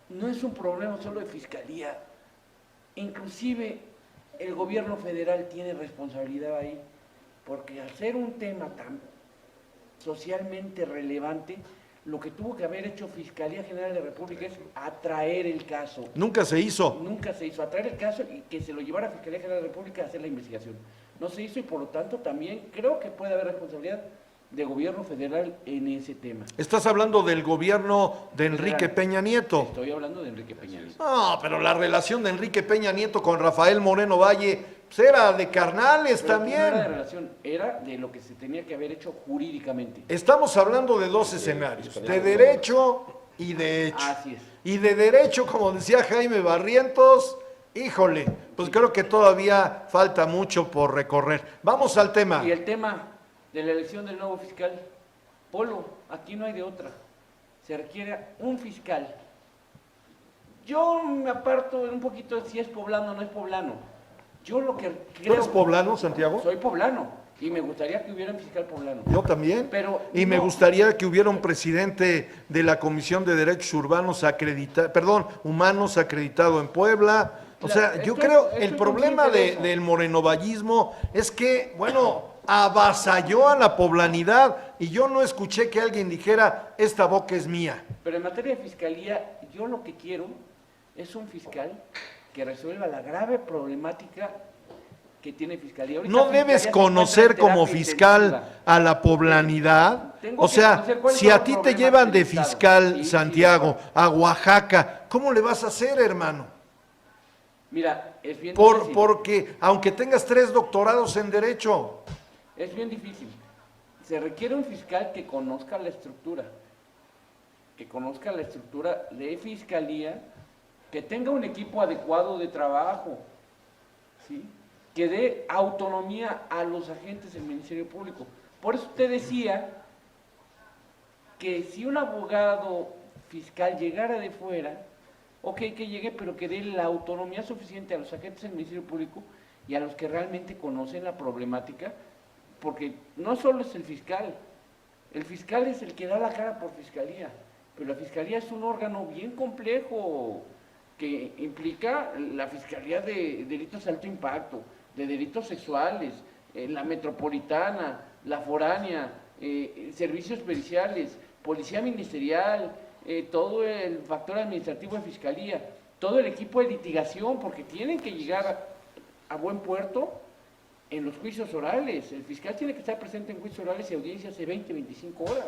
No es un problema solo de fiscalía. Inclusive el gobierno federal tiene responsabilidad ahí, porque al ser un tema tan socialmente relevante, lo que tuvo que haber hecho Fiscalía General de la República es atraer el caso. Nunca se hizo. Nunca se hizo, atraer el caso y que se lo llevara a Fiscalía General de la República a hacer la investigación. No se hizo y por lo tanto también creo que puede haber responsabilidad de gobierno federal en ese tema. Estás hablando del gobierno de Enrique Peña Nieto. Estoy hablando de Enrique Peña Nieto. No, pero la relación de Enrique Peña Nieto con Rafael Moreno Valle pues era de carnales Pero también. no era de relación, era de lo que se tenía que haber hecho jurídicamente. Estamos hablando de dos escenarios, de derecho y de hecho. Así es. Y de derecho, como decía Jaime Barrientos, híjole, pues creo que todavía falta mucho por recorrer. Vamos al tema. Y el tema de la elección del nuevo fiscal, Polo, aquí no hay de otra. Se requiere un fiscal. Yo me aparto un poquito de si es poblano o no es poblano. Yo lo que ¿Tú creo... eres poblano, Santiago? Soy poblano y me gustaría que hubiera un fiscal poblano. Yo también. Pero y me no- gustaría que hubiera un presidente de la Comisión de Derechos Urbanos humanos acreditado en Puebla. O sea, yo creo el problema consciente de eso. del morenovallismo es que, bueno, avasalló a la poblanidad y yo no escuché que alguien dijera, esta boca es mía. Pero en materia de fiscalía, yo lo que quiero es un fiscal que resuelva la grave problemática que tiene Fiscalía. Ahorita No Fiscalía debes se conocer encuentra en como terapia fiscal intensiva. a la poblanidad. Tengo O que sea, conocer cuáles si son a los ti te problemas llevan del de Estado. fiscal, Sí, sí, Santiago, a Oaxaca, ¿cómo le vas a hacer, hermano? Mira, es bien difícil. Porque aunque tengas 3 doctorados en Derecho, Es bien difícil. Se requiere un fiscal que conozca la estructura de fiscalía, que tenga un equipo adecuado de trabajo, ¿sí? Que dé autonomía a los agentes del Ministerio Público. Por eso te decía que si un abogado fiscal llegara de fuera, ok, que llegue, pero que dé la autonomía suficiente a los agentes del Ministerio Público y a los que realmente conocen la problemática, porque no solo es el fiscal es el que da la cara por fiscalía, pero la fiscalía es un órgano bien complejo que implica la fiscalía de delitos de alto impacto, de delitos sexuales, la metropolitana, la foránea, servicios periciales, policía ministerial, todo el factor administrativo de fiscalía, todo el equipo de litigación, porque tienen que llegar a buen puerto en los juicios orales. El fiscal tiene que estar presente en juicios orales y audiencias de 20, 25 horas.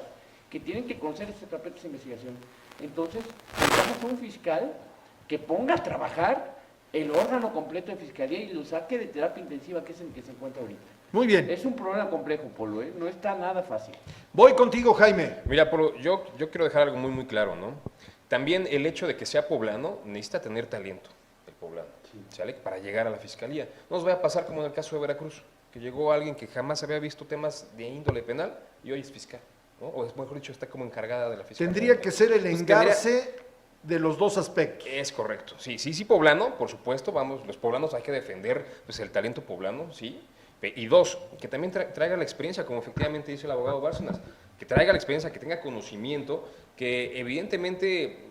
que tienen que conocer estas carpetas de investigación. Entonces, necesitamos un fiscal que ponga a trabajar el órgano completo de fiscalía y lo saque de terapia intensiva, que es en el que se encuentra ahorita. Muy bien. Es un problema complejo, Polo, ¿eh? No está nada fácil. Voy contigo, Jaime. Mira, Polo, yo quiero dejar algo muy claro, ¿no? También el hecho de que sea poblano necesita tener talento, el poblano, ¿sale? Para llegar a la fiscalía. No nos vaya a pasar como en el caso de Veracruz, que llegó alguien que jamás había visto temas de índole penal y hoy es fiscal, ¿no? O es, mejor dicho, está como encargada de la fiscalía. Tendría que ser el Entonces, engarce de los dos aspectos. Es correcto, sí, poblano, por supuesto, vamos, los poblanos hay que defender pues, el talento poblano, sí. Y dos, que también traiga la experiencia, como efectivamente dice el abogado Bárcenas, que traiga la experiencia, que tenga conocimiento, que evidentemente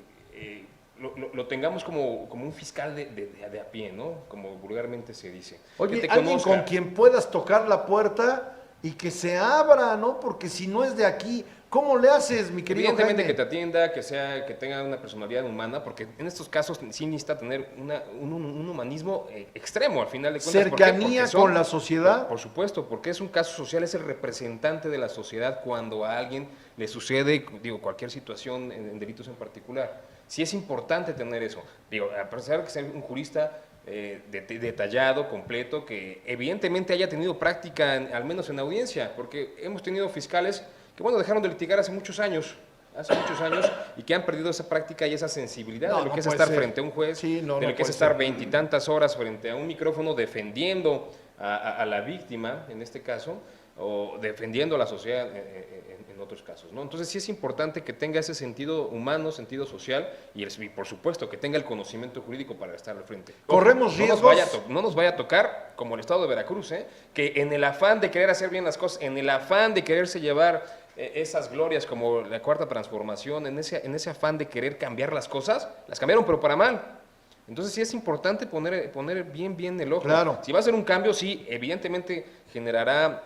lo tengamos como un fiscal de a pie, ¿no? Como vulgarmente se dice. Oye, que te alguien conozca. con quien puedas tocar la puerta y que se abra, ¿no? Porque si no es de aquí, ¿cómo le haces, mi querido Evidentemente Jaime? que te atienda, que tenga una personalidad humana, porque en estos casos sí necesita tener un humanismo extremo, al final de cuentas. ¿Por qué? Cercanía Porque con la sociedad. Por supuesto, porque es un caso social, es el representante de la sociedad cuando a alguien le sucede, digo, cualquier situación en delitos en particular. Sí es importante tener eso. Digo, a pesar de que sea un jurista detallado, completo, que evidentemente haya tenido práctica, al menos en audiencia, porque hemos tenido fiscales que, bueno, dejaron de litigar hace muchos años, y que han perdido esa práctica y esa sensibilidad No, de lo no que es puede estar ser. frente a un juez, Sí, no, de lo no que es puede estar ser. veintitantas horas frente a un micrófono defendiendo a la víctima, en este caso, o defendiendo a la sociedad en otros casos, ¿no? Entonces sí es importante que tenga ese sentido humano, sentido social y por supuesto que tenga el conocimiento jurídico para estar al frente. Corremos riesgos. No nos vaya a tocar como el estado de Veracruz, que en el afán de querer hacer bien las cosas, en el afán de quererse llevar esas glorias como la Cuarta Transformación, en ese afán de querer cambiar las cosas, las cambiaron pero para mal. Entonces sí es importante poner bien el ojo. Claro. Si va a ser un cambio, sí, evidentemente generará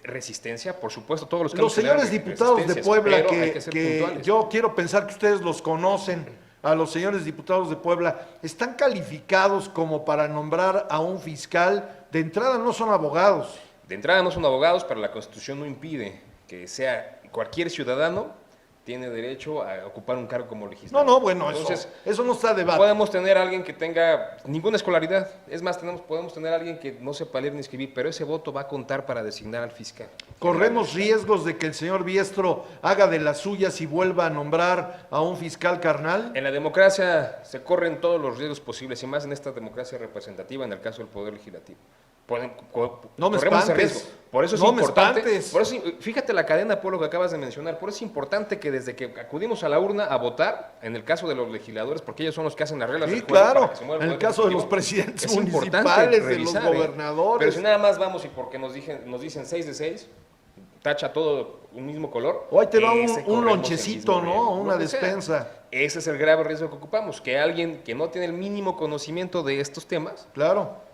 resistencia, por supuesto, todos los Los cambios generan señores diputados de resistencias, Puebla, pero hay que ser que puntuales. yo quiero pensar que ustedes los conocen, a los señores diputados de Puebla, ¿están calificados como para nombrar a un fiscal? De entrada no son abogados. De entrada no son abogados, pero la Constitución no impide que sea cualquier ciudadano tiene derecho a ocupar un cargo como legislador. No, bueno, Entonces, eso no está a debate. podemos tener a alguien que tenga ninguna escolaridad. Es más, podemos tener a alguien que no sepa leer ni escribir, pero ese voto va a contar para designar al fiscal. ¿Corremos riesgos de que el señor Biestro haga de las suyas y vuelva a nombrar a un fiscal carnal? En la democracia se corren todos los riesgos posibles, y más en esta democracia representativa, en el caso del Poder Legislativo. No me corremos ese espantes. riesgo. Por eso es No me importante. espantes. Por eso, fíjate la cadena, Polo, que acabas de mencionar. Por eso es importante que desde que acudimos a la urna a votar, en el caso de los legisladores, porque ellos son los que hacen las reglas Sí, del juego para claro. que se mueva En el el Poder caso de los Ejecutivo, presidentes es importante municipales, de revisar, los gobernadores. Pero si nada más vamos y porque nos dicen 6 de 6, tacha todo un mismo color. O ahí te da ese un corremos lonchecito, el mismo ¿no? riesgo, Una lo que sea. despensa. Ese es el grave riesgo que ocupamos, que alguien que no tiene el mínimo conocimiento de estos temas, Claro.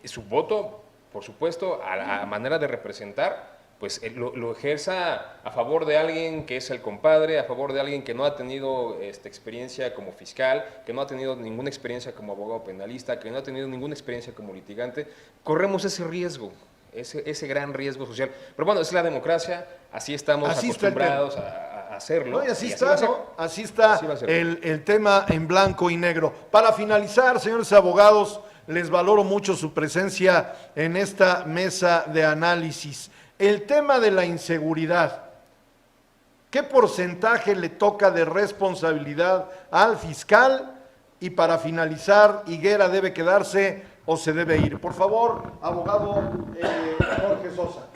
su voto, por supuesto, a la manera de representar, pues lo ejerza a favor de alguien que es el compadre, a favor de alguien que no ha tenido experiencia como fiscal, que no ha tenido ninguna experiencia como abogado penalista, que no ha tenido ninguna experiencia como litigante. Corremos ese riesgo, ese gran riesgo social. Pero bueno, es la democracia, así estamos Así está el acostumbrados a hacerlo. No, y así va está, a ser. ¿no? Así está Así va a ser. el tema en blanco y negro. Para finalizar, señores abogados, les valoro mucho su presencia en esta mesa de análisis. El tema de la inseguridad. ¿Qué porcentaje le toca de responsabilidad al fiscal? Y para finalizar, ¿Higuera debe quedarse o se debe ir? Por favor, abogado Jorge Sosa.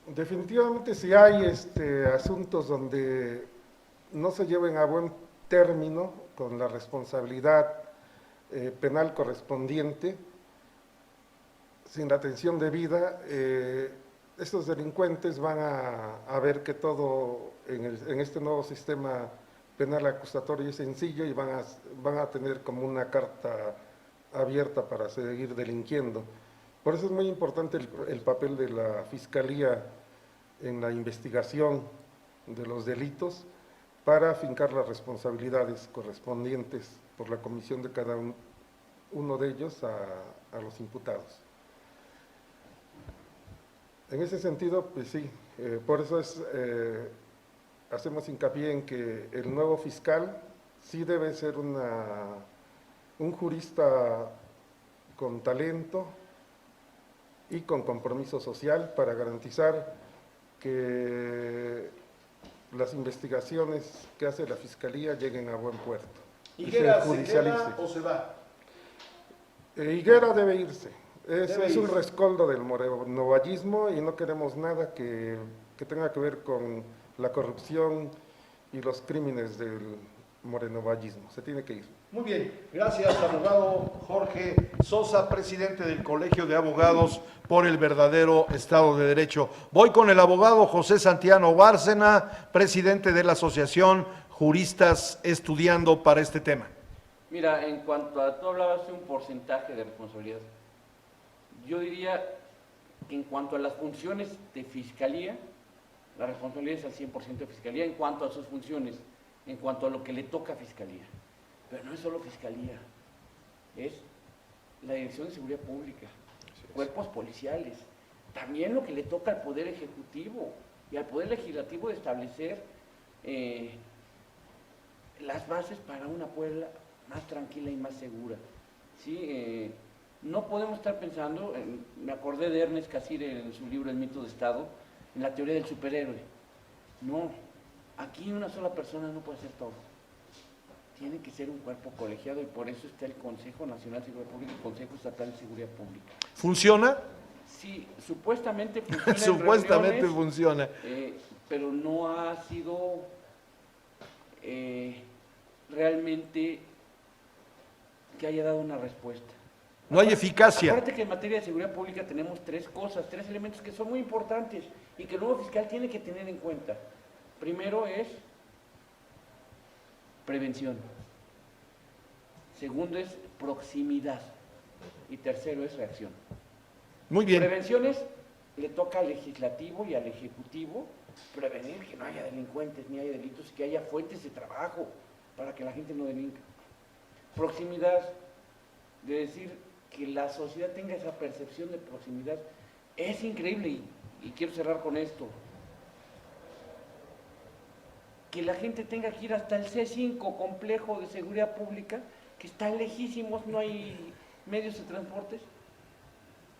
Definitivamente si hay asuntos donde no se lleven a buen término con la responsabilidad penal correspondiente, sin la atención debida, estos delincuentes van a ver que todo en este nuevo sistema penal acusatorio es sencillo y van a tener como una carta abierta para seguir delinquiendo. Por eso es muy importante el papel de la Fiscalía en la investigación de los delitos para afincar las responsabilidades correspondientes por la comisión de cada uno de ellos a los imputados. En ese sentido, pues sí, Por eso hacemos hincapié en que el nuevo fiscal sí debe ser un jurista con talento y con compromiso social para garantizar que las investigaciones que hace la Fiscalía lleguen a buen puerto y se ¿Higuera se judicialice. queda o se va? Higuera debe irse. Debe Es un irse. rescoldo del morenovallismo y no queremos nada que tenga que ver con la corrupción y los crímenes del morenovallismo. Se tiene que ir. Muy bien, gracias abogado Jorge Sosa, presidente del Colegio de Abogados por el Verdadero Estado de Derecho. Voy con el abogado José Santiago Bárcena, presidente de la Asociación Juristas Estudiando para este tema. Mira, en cuanto a, tú hablabas de un porcentaje de responsabilidad. Yo diría que en cuanto a las funciones de fiscalía, la responsabilidad es al 100% de fiscalía en cuanto a sus funciones, en cuanto a lo que le toca a fiscalía. Pero no es solo fiscalía, es la Dirección de Seguridad Pública, cuerpos policiales, también lo que le toca al Poder Ejecutivo y al Poder Legislativo de establecer las bases para una Puebla más tranquila y más segura. ¿Sí? No podemos estar pensando, me acordé de Ernest Cassirer en su libro El mito de Estado, en la teoría del superhéroe. No, aquí una sola persona no puede hacer todo. Tiene que ser un cuerpo colegiado y por eso está el Consejo Nacional de Seguridad Pública y el Consejo Estatal de Seguridad Pública. ¿Funciona? Sí, supuestamente funciona. en Supuestamente reuniones, funciona. pero no ha sido realmente que haya dado una respuesta. No hay eficacia. Acuérdate que en materia de seguridad pública tenemos tres elementos que son muy importantes y que el nuevo fiscal tiene que tener en cuenta. Primero es prevención. Segundo es proximidad. Y tercero es reacción. Muy bien. Prevenciones le toca al legislativo y al ejecutivo prevenir que no haya delincuentes ni haya delitos y que haya fuentes de trabajo para que la gente no delinca. Proximidad, de decir que la sociedad tenga esa percepción de proximidad, es increíble y quiero cerrar con esto. Que la gente tenga que ir hasta el C5, complejo de seguridad pública, que está lejísimos, no hay medios de transportes,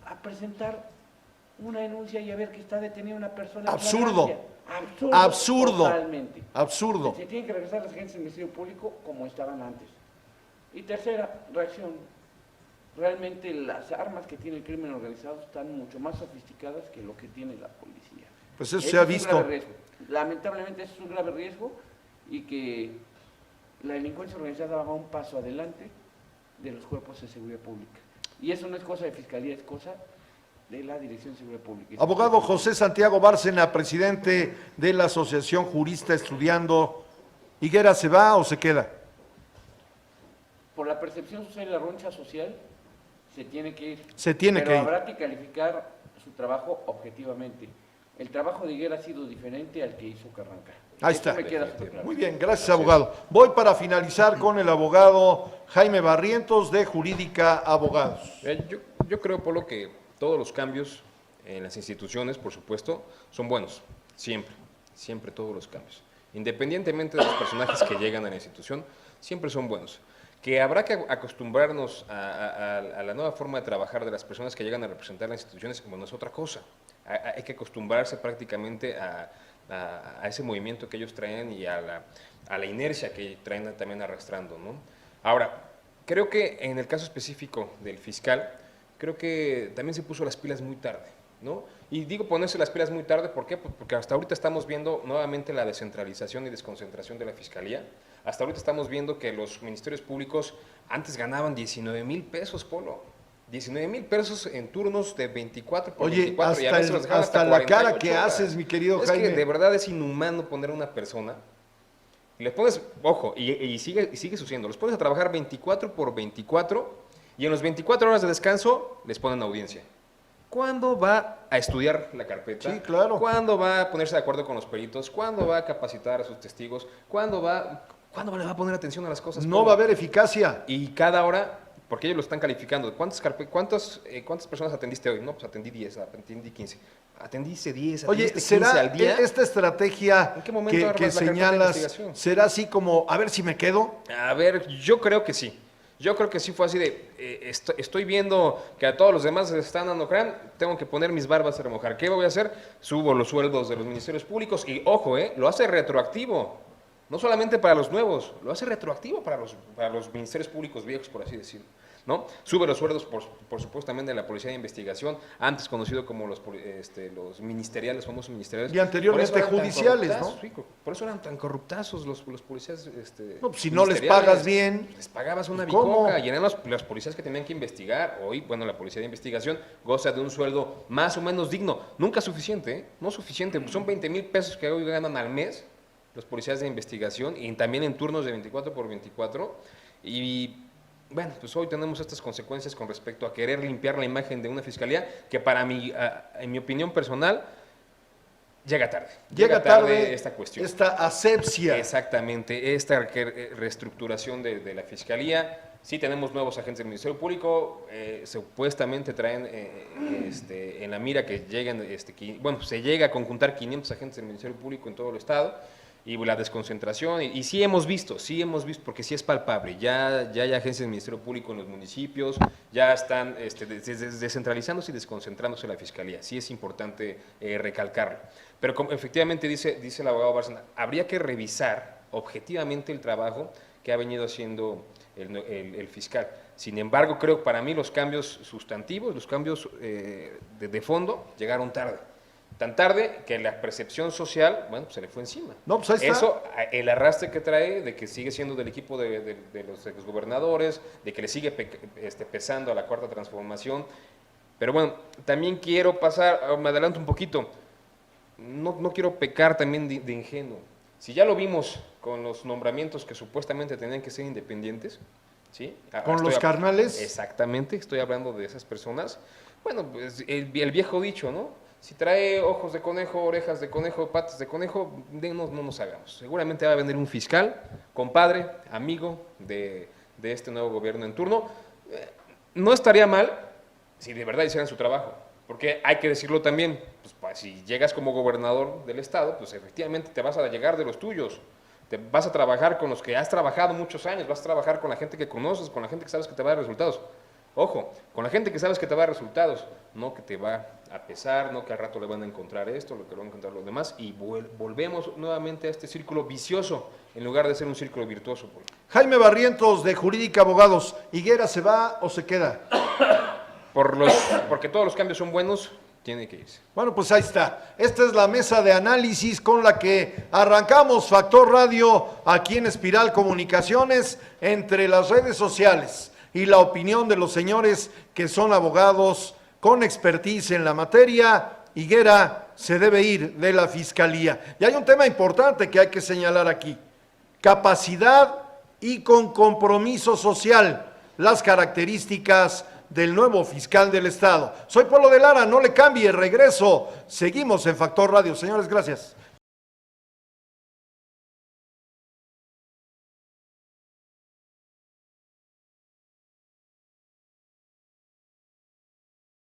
a presentar una denuncia y a ver que está detenida una persona. Absurdo. en flagrancia. Absurdo. Totalmente. Absurdo. Se tienen que regresar las agencias del Ministerio Público como estaban antes. Y tercera, reacción. Realmente las armas que tiene el crimen organizado están mucho más sofisticadas que lo que tiene la policía. Pues eso Ese se ha es un visto. grave riesgo. Lamentablemente ese es un grave riesgo y que la delincuencia organizada va un paso adelante de los cuerpos de seguridad pública. Y eso no es cosa de fiscalía, es cosa de la Dirección de Seguridad Pública. Abogado José Santiago Bárcena, presidente de la Asociación Jurista Estudiando. ¿Higuera se va o se queda? Por la percepción social y la roncha social, se tiene que ir. Se tiene Pero que ir. habrá que calificar su trabajo objetivamente. El trabajo de Higuera ha sido diferente al que hizo Carranca. Ahí Eso está. me queda súper claro. Muy bien, gracias abogado. Voy para finalizar con el abogado Jaime Barrientos de Jurídica Abogados. Yo creo, Polo, que todos los cambios en las instituciones, por supuesto, son buenos. Siempre todos los cambios. Independientemente de los personajes que llegan a la institución, siempre son buenos. Que habrá que acostumbrarnos a la nueva forma de trabajar de las personas que llegan a representar las instituciones, bueno, es otra cosa. Hay que acostumbrarse prácticamente a ese movimiento que ellos traen y a la inercia que traen también arrastrando, ¿no? Ahora, creo que en el caso específico del fiscal, creo que también se puso las pilas muy tarde, ¿no? Y digo ponerse las pilas muy tarde, ¿por qué? Pues porque hasta ahorita estamos viendo nuevamente la descentralización y desconcentración de la Fiscalía. Hasta ahorita estamos viendo que los ministerios públicos antes ganaban 19,000 pesos, Polo. 19,000 pesos en turnos de 24 por Oye, 24 y a veces los dejaban hasta la 48 cara que horas. haces, mi querido Es Jaime. que de verdad es inhumano poner a una persona y les pones, ojo, y sigue sucediendo, los pones a trabajar 24 por 24 y en los 24 horas de descanso les ponen audiencia. ¿Cuándo va a estudiar la carpeta? Sí, claro. ¿Cuándo va a ponerse de acuerdo con los peritos? ¿Cuándo va a capacitar a sus testigos? ¿Cuándo le va a poner atención a las cosas? No va a haber eficacia. Y cada hora, porque ellos lo están calificando, ¿cuántas personas atendiste hoy? No, pues atendí 10, atendí 15. Atendiste 10, Oye, atendiste 15 ¿será al día. esta estrategia ¿En qué momento que armas la carpeta de señalas, investigación? será así como, a ver si me quedo? A ver, yo creo que sí. Yo creo que sí fue así de, estoy viendo que a todos los demás les están dando crán, tengo que poner mis barbas a remojar. ¿Qué voy a hacer? Subo los sueldos de los ministerios públicos y, ojo, lo hace retroactivo. No solamente para los nuevos, lo hace retroactivo para los ministerios públicos viejos, por así decirlo, ¿no? Sube los sueldos, por supuesto, también de la Policía de Investigación, antes conocido como los ministeriales, famosos ministeriales. Y anteriormente Por eso eran tan judiciales, ¿no? corruptazos, sí, por eso eran tan corruptazos los policías No, pues si no les ministeriales. pagas bien. Les pagabas una ¿Cómo? bicoca y eran los policías que tenían que investigar. Hoy, bueno, la Policía de Investigación goza de un sueldo más o menos digno. Nunca suficiente, ¿eh? No suficiente. Son 20,000 pesos que hoy ganan al mes los policías de investigación y también en turnos de 24 por 24. Y bueno, pues hoy tenemos estas consecuencias con respecto a querer limpiar la imagen de una fiscalía que para mí, en mi opinión personal, llega tarde. Llega tarde esta cuestión. esta asepsia. Exactamente, esta reestructuración de la Fiscalía. Sí tenemos nuevos agentes del Ministerio Público, supuestamente traen en la mira que lleguen, se llega a conjuntar 500 agentes del Ministerio Público en todo el Estado, y la desconcentración, y sí hemos visto, porque sí es palpable, ya hay agencias del Ministerio Público en los municipios, ya están descentralizándose y desconcentrándose la Fiscalía, sí es importante recalcarlo. Pero como efectivamente dice el abogado Bárcena, habría que revisar objetivamente el trabajo que ha venido haciendo el fiscal. Sin embargo, creo que para mí los cambios sustantivos, los cambios de fondo, llegaron tarde. Tan tarde que la percepción social, bueno, se le fue encima. No, pues ahí está. Eso, el arrastre que trae de que sigue siendo del equipo de los exgobernadores, de que le sigue pesando a la Cuarta Transformación. Pero bueno, también quiero pasar, me adelanto un poquito, no quiero pecar también de ingenuo. Si ya lo vimos con los nombramientos que supuestamente tenían que ser independientes, ¿sí? Con los carnales. Exactamente, estoy hablando de esas personas. Bueno, pues el viejo dicho, ¿no? Si trae ojos de conejo, orejas de conejo, patas de conejo, no nos hagamos. Seguramente va a venir un fiscal, compadre, amigo de este nuevo gobierno en turno. No estaría mal si de verdad hicieran su trabajo, porque hay que decirlo también, pues, si llegas como gobernador del estado, pues efectivamente te vas a llegar de los tuyos. Te vas a trabajar con los que has trabajado muchos años, vas a trabajar con la gente que conoces, con la gente que sabes que te va a dar resultados. Ojo, con la gente que sabes que te va a dar resultados, no que te va a pesar, no que al rato le van a encontrar esto, lo que le van a encontrar los demás, y volvemos nuevamente a este círculo vicioso, en lugar de ser un círculo virtuoso. Jaime Barrientos, de Jurídica Abogados, ¿Higuera se va o se queda? Porque todos los cambios son buenos, tiene que irse. Bueno, pues ahí está. Esta es la mesa de análisis con la que arrancamos Factor Radio aquí en Espiral Comunicaciones, entre las redes sociales y la opinión de los señores que son abogados con expertise en la materia. Higuera se debe ir de la Fiscalía. Y hay un tema importante que hay que señalar aquí: capacidad y con compromiso social, las características del nuevo fiscal del Estado. Soy Polo de Lara, no le cambie, regreso. Seguimos en Factor Radio. Señores, gracias.